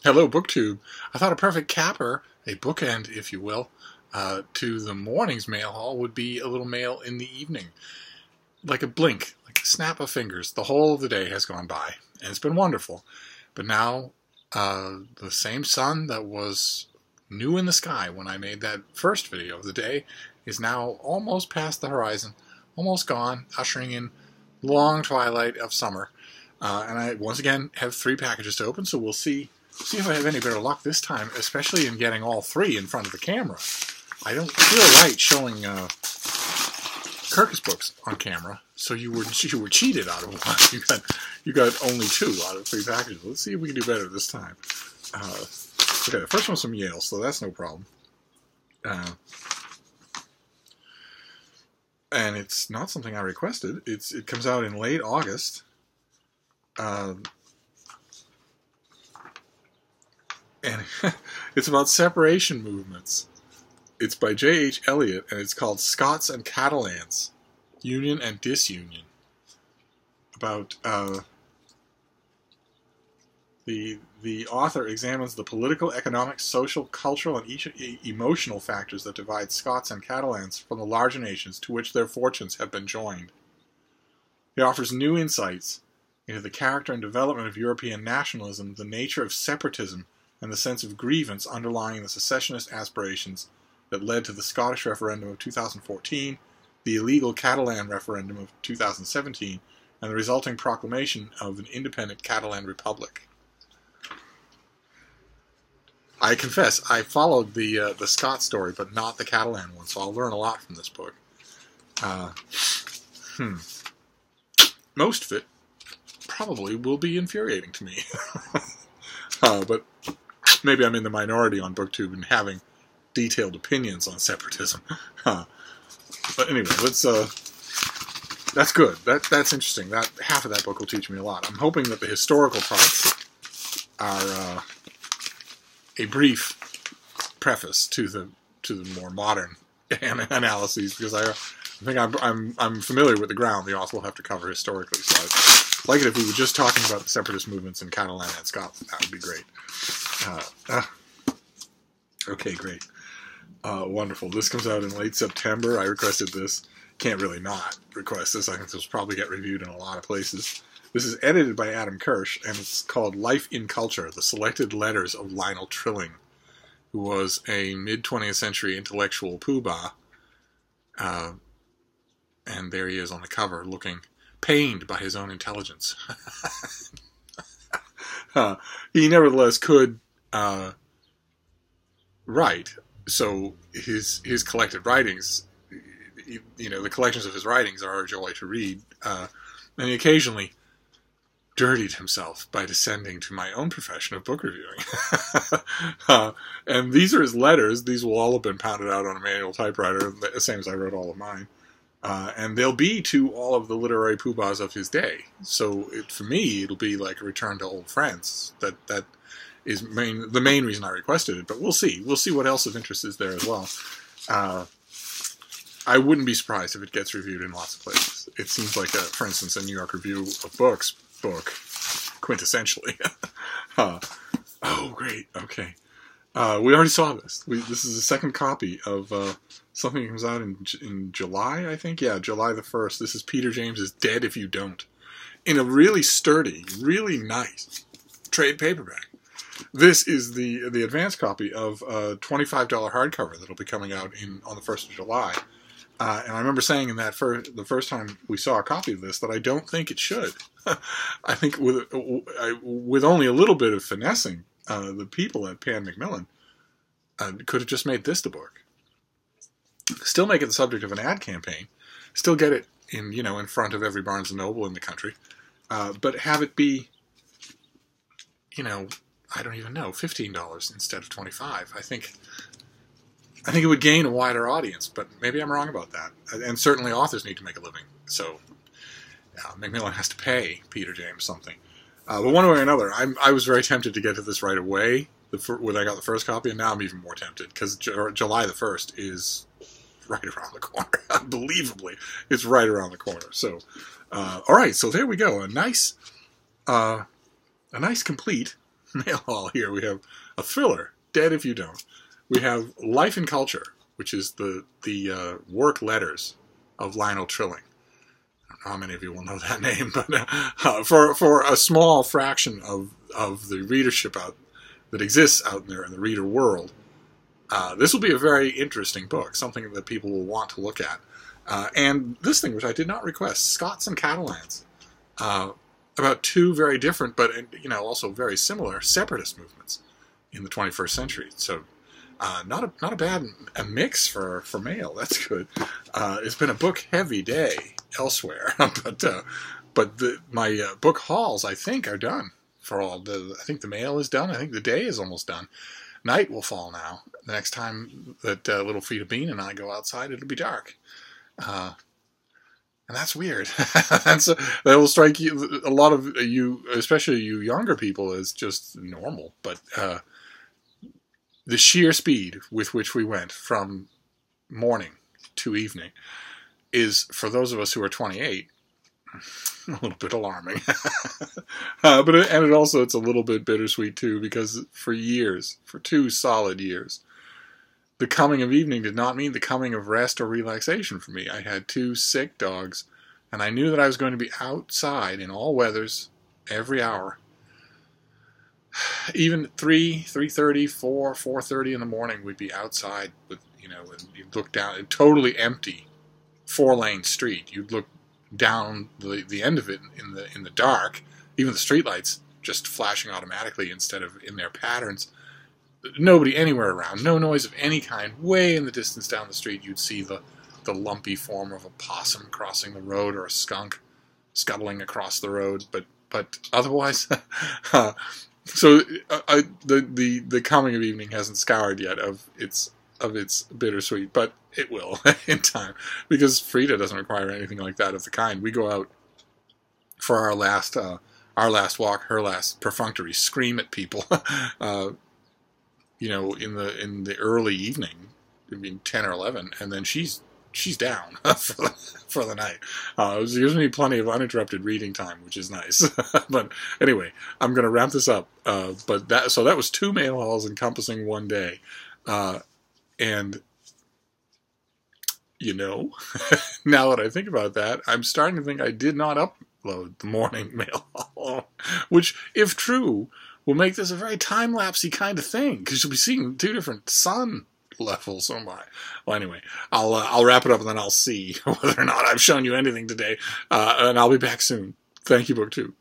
Hello, BookTube. I thought a perfect capper, a bookend, if you will, to the morning's mail haul would be a little mail in the evening. Like a blink, like a snap of fingers. The whole of the day has gone by, and it's been wonderful. But now, the same sun that was new in the sky when I made that first video of the day is now almost past the horizon, almost gone, ushering in long twilight of summer. And I, once again, have 3 packages to open, so we'll see if I have any better luck this time, especially in getting all 3 in front of the camera. I don't feel right showing Kirkus books on camera, so you were cheated out of one. You got only 2 out of 3 packages. Let's see if we can do better this time. Okay, the first one's from Yale, so that's no problem. And it's not something I requested. It comes out in late August. And it's about separation movements. It's by J.H. Eliot, and it's called Scots and Catalans, Union and Disunion. About the author examines the political, economic, social, cultural, and emotional factors that divide Scots and Catalans from the larger nations to which their fortunes have been joined. He offers new insights into the character and development of European nationalism, the nature of separatism, and the sense of grievance underlying the secessionist aspirations that led to the Scottish referendum of 2014, the illegal Catalan referendum of 2017, and the resulting proclamation of an independent Catalan republic. I confess, I followed the Scott story, but not the Catalan one, so I'll learn a lot from this book. Most of it probably will be infuriating to me. But maybe I'm in the minority on BookTube and having detailed opinions on separatism. But anyway, let's. That's good. That's interesting. That half of that book will teach me a lot. I'm hoping that the historical parts are a brief preface to the more modern analyses, because I think I'm familiar with the ground the author will have to cover historically. So I'd like it if we were just talking about the separatist movements in Catalan and Scotland. That would be great. Okay, great. Wonderful. This comes out in late September. I requested this. Can't really not request this. I think this will probably get reviewed in a lot of places. This is edited by Adam Kirsch, and it's called Life in Culture, The Selected Letters of Lionel Trilling, who was a mid-20th century intellectual poobah. And there he is on the cover, looking pained by his own intelligence. He nevertheless could write, so his collected writings, the collections of his writings are a joy to read, and he occasionally dirtied himself by descending to my own profession of book reviewing. And these are his letters. These will all have been pounded out on a manual typewriter, the same as I wrote all of mine. And they'll be to all of the literary poobahs of his day. So for me, it'll be like a return to old friends. That is the main reason I requested it. But we'll see. We'll see what else of interest is there as well. I wouldn't be surprised if it gets reviewed in lots of places. It seems like, for instance, a New York Review of Books book, quintessentially. Oh, great. Okay. We already saw this. This is the second copy of something that comes out in July, I think. Yeah, July the 1st. This is Peter James's Dead If You Don't, in a really sturdy, really nice trade paperback. This is the advanced copy of a $25 hardcover that'll be coming out on the 1st of July. And I remember saying in that the first time we saw a copy of this that I don't think it should. I think with only a little bit of finessing, the people at Pan Macmillan could have just made this the book. Still make it the subject of an ad campaign. Still get it in front of every Barnes & Noble in the country. But have it be, I don't even know, $15 instead of $25. I think it would gain a wider audience, but maybe I'm wrong about that. And certainly authors need to make a living. So Macmillan has to pay Peter James something. But one way or another, I was very tempted to get to this right away when I got the first copy, and now I'm even more tempted, because July the 1st is right around the corner. Unbelievably, it's right around the corner. So, all right, so there we go. A nice complete mail haul here. We have a thriller, Dead If You Don't. We have Life and Culture, which is the work letters of Lionel Trilling. I don't know how many of you will know that name, but for a small fraction of the readership that exists out there in the reader world, this will be a very interesting book, something that people will want to look at. And this thing, which I did not request, Scots and Catalans, about two very different, but also very similar separatist movements in the 21st century. So, not a bad mix for mail. That's good. It's been a book-heavy day elsewhere, but my book hauls, I think, are done for all. I think the mail is done. I think the day is almost done. Night will fall now. The next time that Little Frida Bean and I go outside, it'll be dark. And that's weird. That will strike you, a lot of you, especially you younger people, as just normal. But the sheer speed with which we went from morning to evening is, for those of us who are 28, a little bit alarming. But it's a little bit bittersweet too, because for 2 solid years, the coming of evening did not mean the coming of rest or relaxation for me. I had 2 sick dogs, and I knew that I was going to be outside in all weathers every hour. Even 3:30, 4:30 in the morning, we'd be outside with, and you'd look down, a totally empty 4-lane street. You'd look down the end of it in the dark, even the streetlights just flashing automatically instead of in their patterns. Nobody anywhere around, no noise of any kind. Way in the distance down the street, you'd see the lumpy form of a possum crossing the road, or a skunk scuttling across the road. But otherwise, so the coming of evening hasn't scoured yet of its bittersweet, but it will in time, because Frida doesn't require anything like that of the kind. We go out for our last walk, her last perfunctory scream at people. In the early evening, 10 or 11, and then she's down for the night. It gives me plenty of uninterrupted reading time, which is nice. But anyway, I'm going to wrap this up. But that was 2 mail hauls encompassing one day, and now that I think about that, I'm starting to think I did not upload the morning mail haul, which, if true, will make this a very time-lapsey kind of thing, because you'll be seeing 2 different sun levels. Oh my. Well, anyway, I'll wrap it up, and then I'll see whether or not I've shown you anything today, and I'll be back soon. Thank you, BookTube.